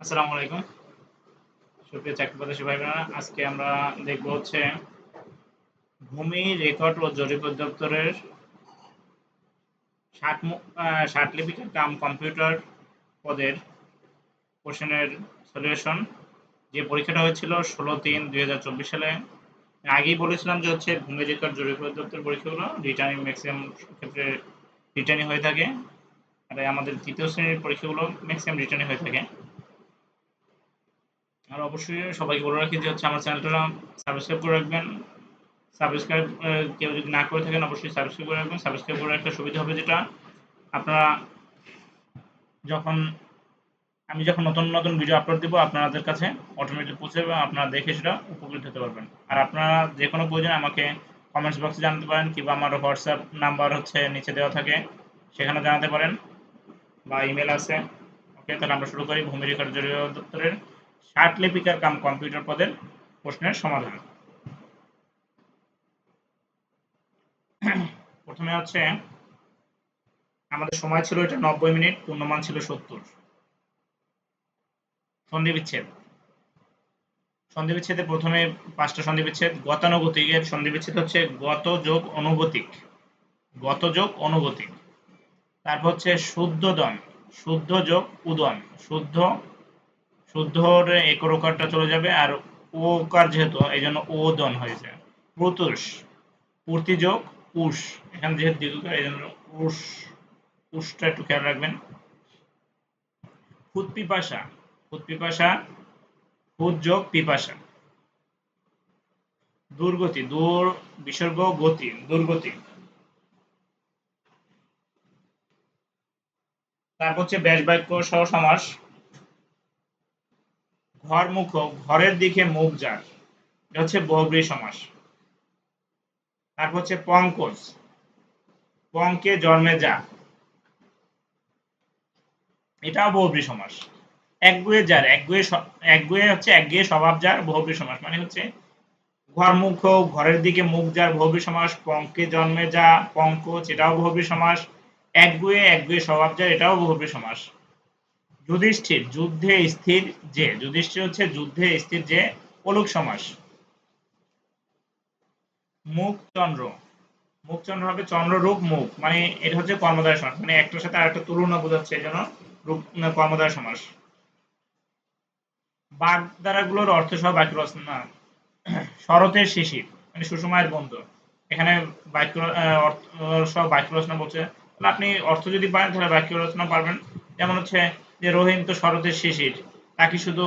আসসালামু আলাইকুম সুপ্রিয় চাকরিপ্রত্যাশী ভাই বোনেরা, আজকে আমরা দেখব হচ্ছে ভূমি রেকর্ড ও জরিপ অধিদপ্তরের 60 লিপিকার কাম কম্পিউটার পদের কোশ্চেনের সলিউশন। যে পরীক্ষাটা হয়েছিল 16/3/2024 সালে। আগেই বলেছিলাম যে হচ্ছে ভূমি রেকর্ড জরিপ অধিদপ্তর পরীক্ষাগুলো রিটার্নিং ম্যাক্সিমাম ক্ষেত্রে রিটার্নিং হয়ে থাকে, আর আমাদের তৃতীয় শ্রেণীর পরীক্ষাগুলো ম্যাক্সিমাম রিটার্নিং হয়ে থাকে। আর অবশ্যই সবাইকে বলে রাখি যে হচ্ছে আমার চ্যানেলটা সাবস্ক্রাইব করে রাখবেন। সাবস্ক্রাইব কেউ যদি না করে থাকেন অবশ্যই সাবস্ক্রাইব করে রাখবেন। সাবস্ক্রাইব করার একটা সুবিধা হবে যেটা আপনারা যখন আমি যখন নতুন নতুন ভিডিও আপলোড দিব আপনাদের কাছে অটোমেটিক পৌঁছে যাবে, আপনারা দেখে সেটা উপকৃত হতে পারবেন। আর আপনারা যে কোনো প্রয়োজনে আমাকে কমেন্টস বক্সে জানাতে পারেন, কিংবা আমার হোয়াটসঅ্যাপ নাম্বার হচ্ছে নিচে দেওয়া থাকে, সেখানে জানাতে পারেন, বা ইমেল আছে। ওকে, তাহলে আমরা শুরু করি ভূমি রেকর্ড জরিপ দপ্তরের 60 লিপিকার কাম কম্পিউটার পদের প্রশ্নের সমাধান। প্রথমে হচ্ছে আমাদের সময় ছিল এটা 90 মিনিট, পূর্ণমান ছিল 70। সন্ধি বিচ্ছেদ। সন্ধি বিচ্ছেদে প্রথমে 5টা সন্ধি বিচ্ছেদ। গতানুগতিকের সন্ধি বিচ্ছেদ হচ্ছে গত যোগ অনুগতিক, গত যোগ অনুগতিক। তারপর হচ্ছে শুদ্ধোদন, শুদ্ধ যোগ উদন, শুদ্ধ, শুদ্ধর একরকারটা চলে যাবে, আর ওকার যেহেতু এই জন্য ওদন হয়েছে। প্রতুষ, পূর্তি যোগ উষ, এখানে যেহেতু দীর্ঘকার এই জন্য উষ, উষটা একটু খেয়াল রাখবেন। ফুৎপিপাসা, ফুৎপিপাসা, ফুৎ যোগ পিপাসা। দুর্গতি, দূর বিসর্গ গতি, দুর্গতি। তারপর হচ্ছে ব্যাস বাক্য সহ সমাস। ঘর মুখ, ঘরের দিকে মুখ যার, এটা হচ্ছে বহুব্রীহি সমাস। তারপর হচ্ছে পঙ্কজ, পঙ্কে জন্মে যা, এটাও বহুব্রীহি সমাস। একগুয়ে যার, একগুয়ে হচ্ছে একঘেয়ে স্বভাব যার, বহুব্রীহি সমাস। মানে হচ্ছে ঘর মুখ, ঘরের দিকে মুখ যার বহুব্রীহি সমাস। পঙ্কে জন্মে যা, পঙ্কজ, এটাও বহুব্রীহি সমাস। একগুয়ে, একগুয়ে স্বভাব যার, এটাও বহুব্রীহি সমাস। যুধিষ্ঠির, যুদ্ধে স্থির যে, যুধিষ্ঠির হচ্ছে যুদ্ধে স্থির যে, পলুক সমাস। মুখচন্দ্র, মুখচন্দ্র হবে চন্দ্ররূপ মুখ, মানে এটা হচ্ছে কর্মধারয় সমাস, মানে একটার সাথে আরেকটা তুলনা বোঝাচ্ছে, এই জন্য রূপ কর্মধারয় সমাস। বাগধারাগুলোর অর্থ সহ বাক্য রচনা। শরতের শিশির মানে সুষমায়ের বন্ধু, এখানে বাক্য অর্থ সহ বাক্য রচনা বলছে। তাহলে আপনি অর্থ যদি পারেন তাহলে বাক্য রচনা পারবেন। যেমন হচ্ছে যে রহিম তো শরতের শিশির, তাকে শুধু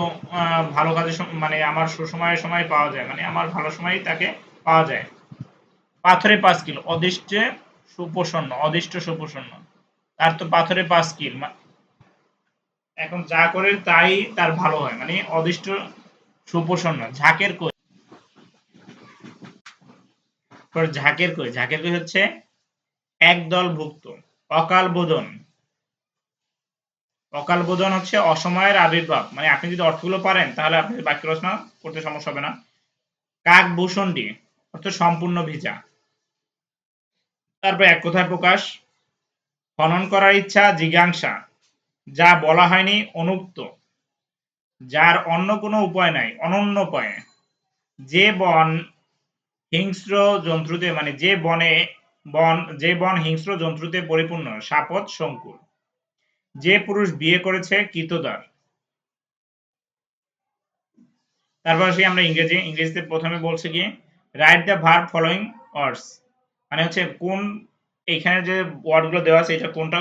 ভালো কাজের মানে আমার সুসময়ের সময় পাওয়া যায়, মানে আমার ভালো সময়ই তাকে পাওয়া যায়। পাথরে 5 কিল, অদিষ্টে সুপ্রসন্ন, অদিষ্ট সুপ্রসন্ন, তার তো পাথরে 5 কিল। এখন যা করে তাই তার ভালো হয়, মানে অদিষ্ট সুপ্রসন্ন। ঝাঁকের কই, ঝাঁকের কই, ঝাঁকের কই হচ্ছে একদল ভুক্ত। অকাল বোধন, অকাল বোধন হচ্ছে অসময়ের আবির্ভাব, মানে আপনি যদি অর্থগুলো পারেন তাহলে আপনি বাক্য রচনা করতে সমস্যা হবে না। কাক ভূষণ্ডী অর্থ সম্পূর্ণ ভিজা। তারপর এক কথায় প্রকাশ। খনন করার ইচ্ছা, জিজ্ঞাসা, যা বলা হয়নি অনুক্ত, যার অন্য কোনো উপায় নাই অনন্য উপায়ে। যে বন হিংস্র জন্তুতে, মানে যে বনে যে বন হিংস্র জন্তুতে পরিপূর্ণ, শাপথ শঙ্কুর। যে পুরুষ বিয়ে করেছে কৃতদার। তারপর আসি আমরা ইংরেজিতে প্রথমে বলছে কি রাইট দ্য ভার্ব ফলোইং ওয়ার্ডস, মানে হচ্ছে কোন এখানে যে ওয়ার্ডগুলো দেওয়া আছে এটা কোনটা,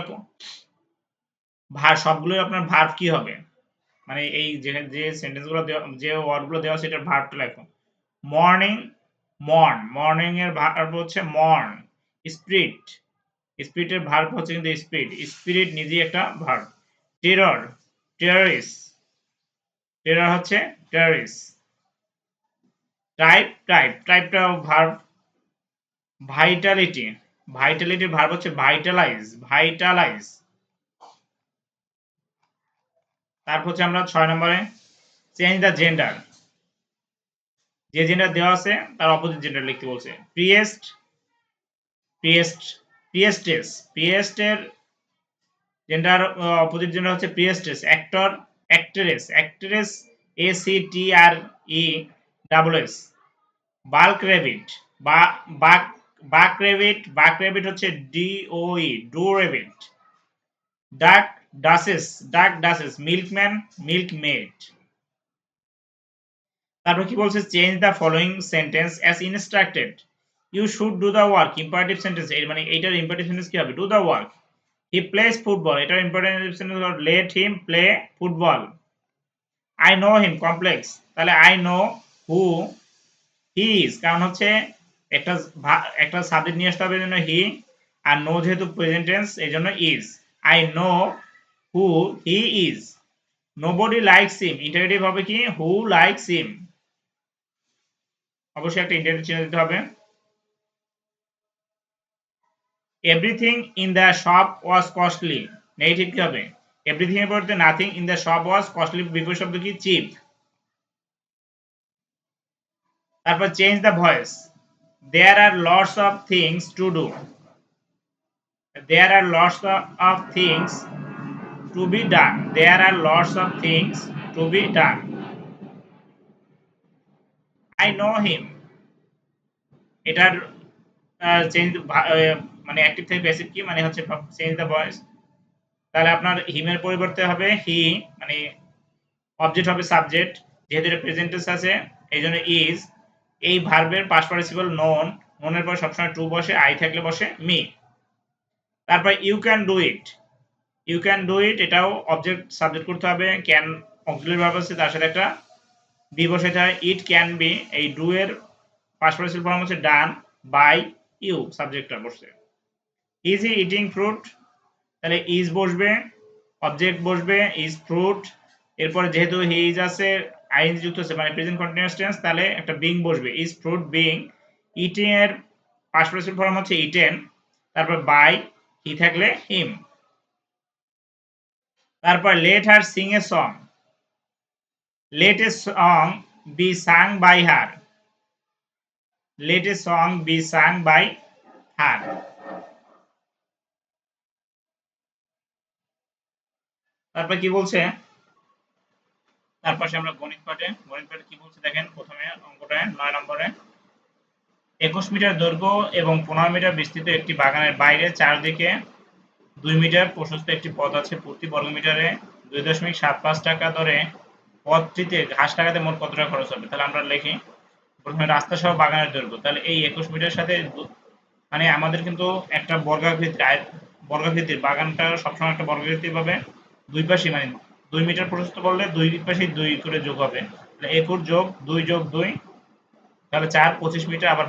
সবগুলোই আপনার ভার্ব কি হবে, মানে এই যে সেন্টেন্সগুলো দেওয়া, যে ওয়ার্ডগুলো দেওয়া আছে এটার ভার্বটা লেখো। মর্নিং, মর্ন, মর্নিং এর ভার্ব হচ্ছে মর্ন। স্পিরিট, স্পিরিটের ভার্ব হচ্ছে কিন্তু স্পিরিট, স্পিরিট নিজেই একটা ভার্ব। টেরর, টেররিস, টেরর হচ্ছে টেররিস। টাইপ, টাইপটাও ভার্ব। ভাইটালিটি, ভাইটালিটির ভার্ব হচ্ছে ভাইটালাইজ, ভাইটালাইজ। তারপর হচ্ছে আমরা 6 নম্বরে চেঞ্জ দ্য জেন্ডার, যে জেন্ডার দেওয়া আছে তার অপোজিট জেন্ডার লিখতে বলছে। প্রিয়েস্ট, প্রিয়েস্ট, প্রিয়েস্টেস, প্রিয়েস্টের জেন্ডার অপোজিট জেন্ডার হচ্ছে priestess. Actor, actress, actress ACTRESS। Buck rabbit বা বাক বাক রেবিট, বাক রেবিট হচ্ছে DOE, ডো রেবিট। ডাক ডাসেস, ডাক ডাসেস, মিল্কম্যান, মিল্কমেড। তারপর কি বলছে, change the following sentence as instructed. You should do the work, imperative sentence, এর মানে এইটার ইম্পারেটিভ সেন্টেন্স কি হবে, do the work. He plays football, এটার ইম্পারেটিভ সেন্টেন্স হলো let him play football. I know him, complex, তাহলে I know who he is, কারণ হচ্ছে একটা একটা সাবজেক্ট নিয়ে আসতে হবে, জন্য হি, আর নো যেহেতু প্রেজেন্ট টেন্স এই জন্য is. I know who he is. Nobody likes him, interactive হবে কি, হু লাইকস হিম। অবশ্যই একটা ইন্টারেটিভ চিহ্ন দিতে হবে। Everything in the shop was costly, negative কি হবে, এভরিথিং এর পরিবর্তে nothing in the shop was costly, বিপরীত শব্দ কি, চিপ। তারপর change the voice, there are lots of things to do, there are lots of things to be done, there are lots of things to be done. I know him, এটার change মানে active থেকে passive কি, মানে হচ্ছে change the voice. তাহলে আপনার হিমের পরিবর্তে হবে হি, মানে অবজেক্ট হবে সাবজেক্ট, যেহেতু এটা প্রেজেন্ট টেন্স আছে এই জন্য ইজ। এই ভার্বের পাস্ট পার্টিসিপল নন, ননের পর সবসময় টু বসে, আই থাকলে বসে মি। তারপর you can do it, you can do it, এটাও অবজেক্ট সাবজেক্ট করতে হবে, ক্যান অক্সিলারি ভার্ব আছে তার সাথে একটা বি বসাতে হয়। ইট ক্যান বি, এই ডু এর পাস্ট পার্টিসিপল ফর্ম হচ্ছে ডান বাই ইউ, সাবজেক্টটা বসছে। ইজ হি ইটিং ফ্রুট, তাহলে ইজ বসবে, অবজেক্ট বসবে ইজ ফ্রুট, এরপরে যেহেতু হি ইজ আছে আইএনজি যুক্ত আছে মানে প্রেজেন্ট কন্টিনিউয়াস টেন্স, তাহলে একটা বিং বসবে, ইজ ফ্রুট বিং। ইটিং এর পাস্ট পার্টিসিপল ফর্ম হচ্ছে ইটেন, তারপর বাই, হি থাকলে হিম। তারপর let her Singh a song, let a song be sung by her, let a song be sung by her। তারপর কি বলছে, তারপর আমরা গণিত পাঠে কি বলছে দেখেন, প্রথমে অঙ্কটা 9 নম্বরে, 21 মিটার দৈর্ঘ্য এবং 15 মিটার বিস্তৃত একটি বাগানের বাইরে চারদিকে 2 মিটার প্রশস্ত একটি পথ আছে, প্রতি বর্গ মিটারে 2.75 টাকা দরে পথটিতে ঘাস লাগাতে মোট কত টাকা খরচ হবে। তাহলে আমরা লিখি প্রথমে রাস্তা সহ বাগানের দৈর্ঘ্য, তাহলে এই 21 মিটার সাথে মানে আমাদের কিন্তু একটা বর্গাকৃতির বাগানটা সবসময় একটা বর্গাকৃতি পাবে, দুই পাশে মানে 2 মিটার প্রশস্ত করলে দুই পাশে 2 করে যোগ হবে, তাহলে 21 যোগ 2 যোগ 2, তাহলে 4 25 মিটার। আবার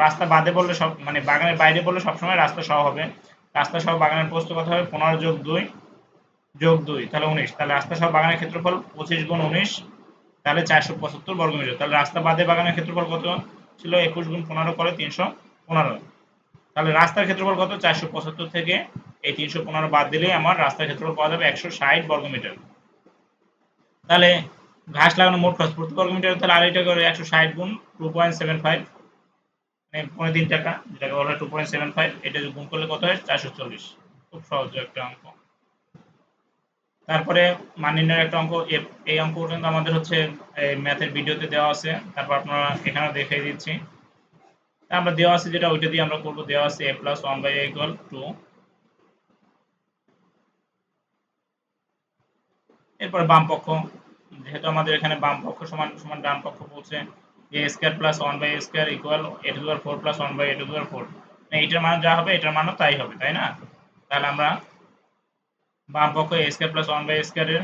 রাস্তা বাদে বললে সব মানে বাগানের বাইরে বললে সবসময় রাস্তা সহ হবে, রাস্তা সহ বাগানের প্রস্থ কত হবে, 15 যোগ 2 যোগ 2 তাহলে 19, তাহলে রাস্তা সহ বাগানের ক্ষেত্রফল 25 গুণ 19, তাহলে 475 বর্গ মিটার। তাহলে রাস্তা বাদে বাগানের ক্ষেত্রফল কত ছিল, 21 গুণ 15 করে 315, তাহলে রাস্তার ক্ষেত্রফল কত, 475 থেকে এই 315 বাদ দিলেই আমার রাস্তার ক্ষেত্রফল পাওয়া যাবে 160 বর্গমিটার। তাহলে ঘাস লাগানো মোট খরচ প্রতি বর্গ মিটার, তাহলে আর এটা করে 160 গুণ 2.75 মানে 3 টাকা, যেটাকে বলা হয় 2.75, এটা গুণ করলে কত হয় 440। খুব সহজ একটা অঙ্ক। তারপরে মান নির্ণয়ের একটা অঙ্ক, এই অঙ্ক পর্যন্ত আমাদের হচ্ছে ম্যাথের ভিডিওতে দেওয়া আছে, তারপর আপনারা এখানেও দেখিয়ে দিচ্ছি। আমরা দেওয়া আছে যেটা ওইটা দিয়ে আমরা করব, দেওয়া আছে a + 1/a = 2। এরপর বাম পক্ষ, যেহেতু আমাদের এখানে বাম পক্ষ সমান সমান ডান পক্ষ বলছে, a² + 1/a² = a⁴ + 1/a⁴, এইটার মান যা হবে এটার মানও তাই হবে, তাই না? তাহলে আমরা বাম পক্ষ a² + 1/a² এর,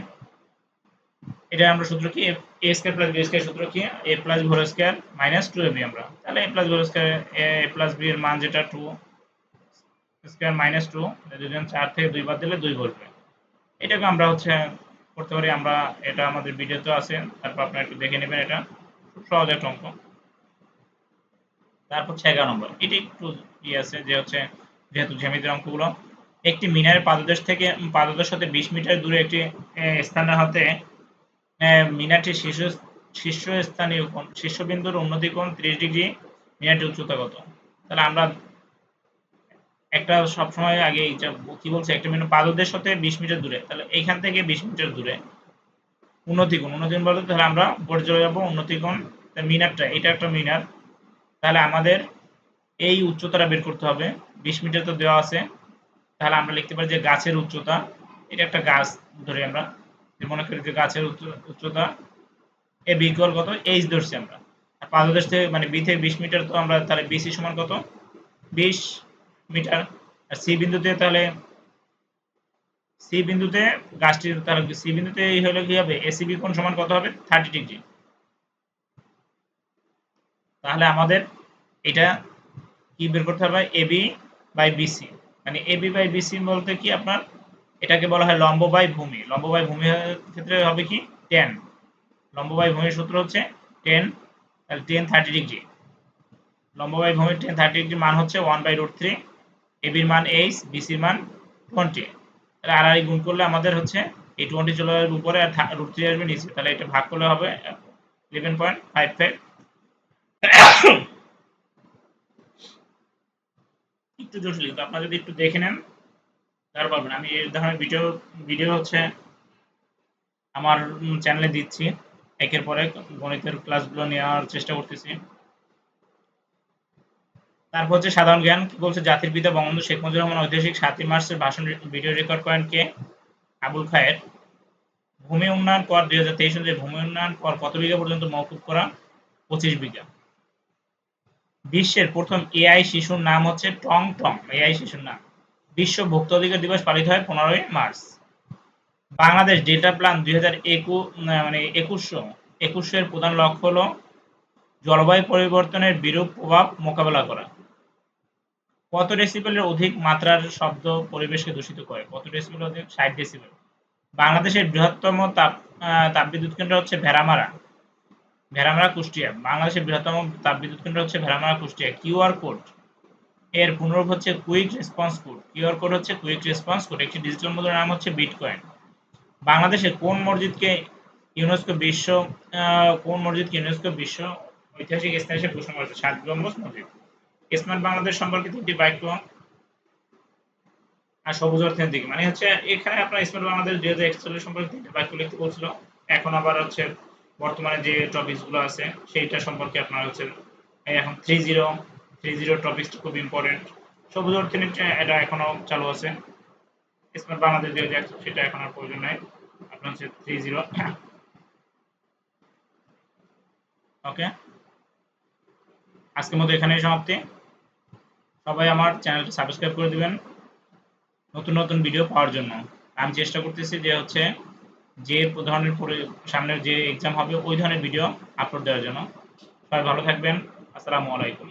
এটা আমরা সূত্র কি, a² + b² সূত্র কি, a + b² - 2ab। আমরা তাহলে a + b² a + b এর মান যেটা 2 স্কয়ার - 2, যদি 4 থেকে 2 বাদ দিলে 2 বসবে। এটাকে আমরা হচ্ছে করতে পারি, আমরা এটা আমাদের ভিডিওতে আছে, তারপর আপনারা একটু দেখে নেবেন, এটা খুব সহজ একটা অঙ্ক। তারপর 11 নম্বর, এটি একটু আছে যে হচ্ছে যেহেতু জ্যামিতির অঙ্কগুলো, একটি মিনারের পাদদেশ হতে 20 মিটার দূরে একটি স্থানের হতে মিনারটির শীর্ষস্থানীয় কোণ, শীর্ষবিন্দুর উন্নতি কোণ 30 ডিগ্রি, মিনারটির উচ্চতা কত। তাহলে আমরা একটা সবসময় আগে কি বলছে, একটা পাদদেশ হতে 20 মিটার দূরে, তাহলে এইখান থেকে 20 মিটার দূরে, উন্নতি কোণ বলতে তাহলে আমরা উপরে চলে যাবো উন্নতি কোণ। মিনারটা এটা একটা মিনার, তাহলে আমাদের এই উচ্চতাটা বের করতে হবে। 20 মিটার তো দেওয়া আছে, তাহলে আমরা লিখতে পারি যে গাছের উচ্চতা, এটা একটা গাছ ধরি আমরা, মনে করি যে গাছের উচ্চতা এ বি ইকুয়াল কত, এইচ ধরছি আমরা। আর পাদদেশ থেকে মানে বি থেকে 20 মিটার, তো আমরা তাহলে বিসি সমান কত, 20 মিটার। আর সি বিন্দুতে গাছটির, তাহলে সি বিন্দুতে এই হলে কি হবে, এসিবি কোণ সমান কত হবে, 30 ডিগ্রি। তাহলে আমাদের এটা কি বের করতে হবে, এবি বাই বিসি। মানে এবি বাই বিসি বলতে কি আপনার, এটাকে বলা হয় লম্ব বাই ভূমি। লম্ব বাই ভূমির ক্ষেত্রে হবে কি, টেন। লম্ব বাই ভূমির সূত্র হচ্ছে টেন, তাহলে টেন 30 ডিগ্রি। লম্ব বাই ভূমির টেন 30 ডিগ্রি মান হচ্ছে 1/√3। এবির মান এইচ, বিসির মান 20। তাহলে আর গুণ করলে আমাদের হচ্ছে এই 20 চলে যাবে উপরে আর √3 আসবে নিচে, তাহলে এটা ভাগ করলে হবে 11.55। একটু জটিল, কিন্তু আপনারা যদি একটু দেখে নেন তাহলে পারবেন। আমি এই ধরনের ভিডিও হচ্ছে আমার চ্যানেলে দিচ্ছি, একের পর এক গণিতের ক্লাসগুলো নেওয়ার চেষ্টা করতেছি। তারপর হচ্ছে সাধারণ জ্ঞান, কি বলছে, জাতির পিতা বঙ্গবন্ধু শেখ মুজিবুর রহমান ঐতিহাসিক 7 মার্চের ভাষণ ভিডিও রেকর্ড করেন কে, আবুল খায়ের। ভূমি উন্নয়ন কর 2023 অনুযায়ী ভূমি উন্নয়ন কর কত বিঘা পর্যন্ত মওকুফ করা, 25 বিঘা। বিশ্বের প্রথম এআই শিশুর নাম হচ্ছে টং টং, এআই শিশুর নাম। বিশ্ব ভোক্তা অধিকার দিবস পালিত হয় 15ই মার্চ। বাংলাদেশ ডেটা প্ল্যান 2021 এর প্রধান লক্ষ্য হলো জলবায়ু পরিবর্তনের বিরূপ প্রভাব মোকাবেলা করা। কত ডেসিবেলের অধিক মাত্রার শব্দ পরিবেশকে দূষিত করে, কত ডেসিবেল অধিক, 60 ডেসিবেল। বাংলাদেশের বৃহত্তম তাপবিদ্যুৎ কেন্দ্র হচ্ছে ভেড়ামারা কুষ্টিয়া। বাংলাদেশের বৃহত্তম তাপবিদ্যুৎ কেন্দ্র হচ্ছে ভেড়ামারা কুষ্টিয়া। কিউআর কোড এর পুনরূপ হচ্ছে quick response code. QR code হচ্ছে কুইক রেসপন্স কোড। একটি ডিজিটাল মুদ্রার নাম হচ্ছে বিটকয়েন। বাংলাদেশের কোন মসজিদকে ইউনেস্কো বিশ্ব ঐতিহাসিক স্থান হিসেবে ঘোষণা করেছে, 7 গম্বুজ মসজিদ। স্মার্ট বাংলাদেশ সম্পর্কিত একটি বাক্য আর সবুজ অর্থের দিকে, মানে হচ্ছে এখানে আপনার স্মার্ট বাংলাদেশ 2041 সম্পর্কে 3টি বাক্য লিখতে বলছিল। এখন আবার হচ্ছে বর্তমানে যে টপিকস গুলো আছে সেইটা সম্পর্কে আপনার হচ্ছে এখন 30 টপিকসটা খুব ইম্পর্টেন্ট। সবুজ অর্থনীতি এটা এখনো চালু আছে। স্মার্ট বাংলাদেশ 2041 সেটা এখন আর প্রয়োজন নাই, আপনার হচ্ছে 30। ওকে, আজকের মতো এখানেই সমাপ্তি। সবাই আমার চ্যানেলটা সাবস্ক্রাইব করে দিবেন নতুন নতুন ভিডিও পাওয়ার জন্য। আমি চেষ্টা করতেছি যে হচ্ছে যে ধরনের সামনের যে এক্সাম হবে ওই ধরনের ভিডিও আপলোড দেওয়ার জন্য। সবাই ভালো থাকবেন। আসসালামু আলাইকুম।